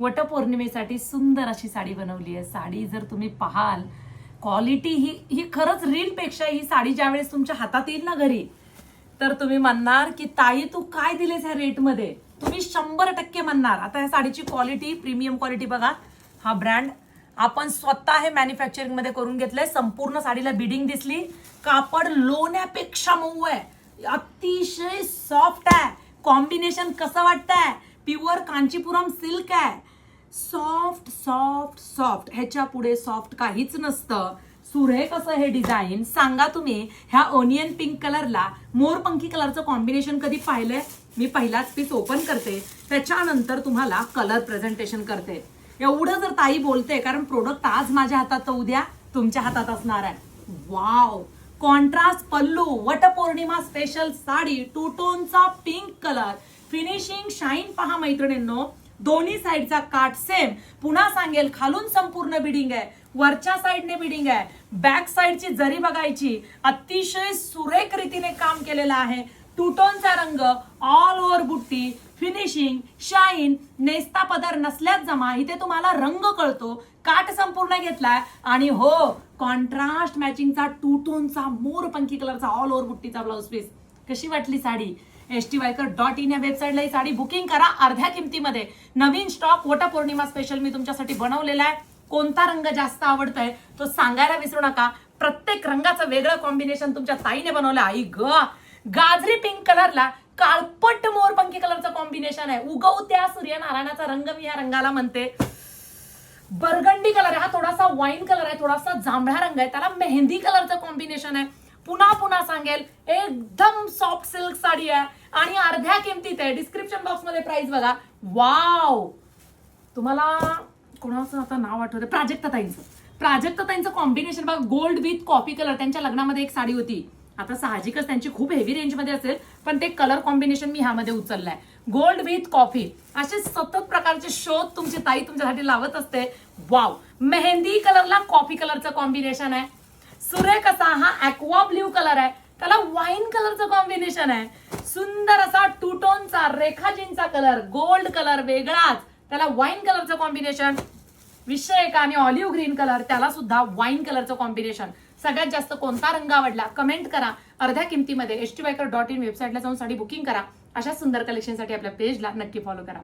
वटपौर्णिमेसाठी सुंदर अशी साडी बनवली आहे. साडी जर तुम्ही पाहाल, क्वालिटी ही खरंच रील पेक्षा ही साडी ज्यावेळेस तुमच्या हातात येईल ना घरी, तर तुम्ही म्हणणार की ताई तू काय दिलेस ह्या रेटमध्ये. तुम्ही 100% म्हणणार. आता ह्या साडीची क्वालिटी, प्रीमियम क्वालिटी बघा. हा ब्रँड आपण स्वतः हे मॅन्युफॅक्चरिंग मध्ये करून घेतलंय. संपूर्ण साडीला बिडिंग दिसली. कापड लोण्यापेक्षा मऊ आहे, अतिशय सॉफ्ट आहे. कॉम्बिनेशन कसं वाटतंय? प्युअर कांचीपुरम सिल्क आहे. सॉफ्ट सॉफ्ट सॉफ्ट, ह्याच्या पुढे सॉफ्ट काहीच नसतं. सुरेख असं हे डिझाईन. सांगा तुम्ही ह्या ओनियन पिंक कलरला मोरपंखी कलरचं कॉम्बिनेशन कधी पाहिलंय? मी पहिलाच पीस ओपन करते, त्याच्यानंतर तुम्हाला कलर प्रेझेंटेशन करते. एवढं जर ताई बोलते, कारण प्रोडक्ट आज माझ्या हातात तर उद्या तुमच्या हातात असणार आहे. Wow, contrast pallu, Vat Purnima special sari, two टोनचा पिंक कलर, फिनिशिंग शाईन पहा मैत्रिणींनो. दोन्ही साईडचा काठ सेम. पुन्हा सांगेल, खालून संपूर्ण बिडिंग आहे, वरच्या साईडने बिडिंग आहे. बॅक साईडची जरी बघायची, अतिशय सुरेख रीतीने काम केलेलं आहे. टू टोनचा रंग, ऑल ओव्हर बुट्टी, फिनिशिंग शाईन. नेस्ता पदर नसल्याच जमा, इथे तुम्हाला रंग कळतो. काठ संपूर्ण घेतलाय आणि हो, कॉन्ट्रास्ट मॅचिंगचा टू टोनचा मोरपंखी कलरचा ऑल ओव्हर बुट्टीचा ब्लाउज पीस. कशी वाटली साडी? styker.in या वेबसाईटला ही साडी बुकिंग करा अर्ध्या किमतीमध्ये. नवीन स्टॉक वटपौर्णिमा स्पेशल मी तुमच्यासाठी बनवलेला आहे. कोणता रंग जास्त आवडतोय तो सांगायला विसरू नका. प्रत्येक रंगाचं वेगळं कॉम्बिनेशन तुमच्या ताईने बनवलं. आई ग, गाजरी पिंक कलरला काळपट मोरपंखी कलरचं कॉम्बिनेशन आहे. उगवत्या सूर्यनारायणाचा रंग मी या रंगाला म्हणते. बर्गंडी कलर आहे, हा थोडासा वाईन कलर आहे, थोडासा जांभळा रंग आहे, त्याला मेहंदी कलरचं कॉम्बिनेशन आहे. पुन्हा पुन्हा सांगेल, एकदम सॉफ्ट सिल्क साडी आहे आणि अर्ध्या किमतीत आहे. डिस्क्रिप्शन बॉक्स मध्ये प्राइस बघा. वाव, तुम्हाला कोणाचं आता नाव आठवतं? प्राजक्ताताईंचं कॉम्बिनेशन बघा. Gold with coffee colour. त्यांच्या लग्नामध्ये एक साडी होती. आता साहजिकच त्यांची खूप हेवी रेंज मध्ये असेल, पण ते कलर कॉम्बिनेशन मी ह्यामध्ये उचललंय. Gold with coffee. असे सतत प्रकारचे शोध तुमची ताई तुमच्यासाठी लावत असते. वाव, मेहंदी कलरला कॉफी कलरचं कॉम्बिनेशन आहे. सुरेख असा हा ॲक्वा ब्ल्यू कलर आहे, त्याला वाईन कलरचं कॉम्बिनेशन आहे. सुंदर असा टू टोनचा रेखाजींचा कलर, गोल्ड कलर वेगळाच, त्याला वाईन कलरचं कॉम्बिनेशन. विषय का आणि ऑलिव्ह ग्रीन कलर, त्याला सुद्धा वाईन कलरचं कॉम्बिनेशन. सगळ्यात जास्त कोणता रंग आवडला कमेंट करा. अर्ध्या किमतीमध्ये styker.in वेबसाईटला जाऊन साडी बुकिंग करा. अशा सुंदर कलेक्शनसाठी आपल्या पेजला नक्की फॉलो करा.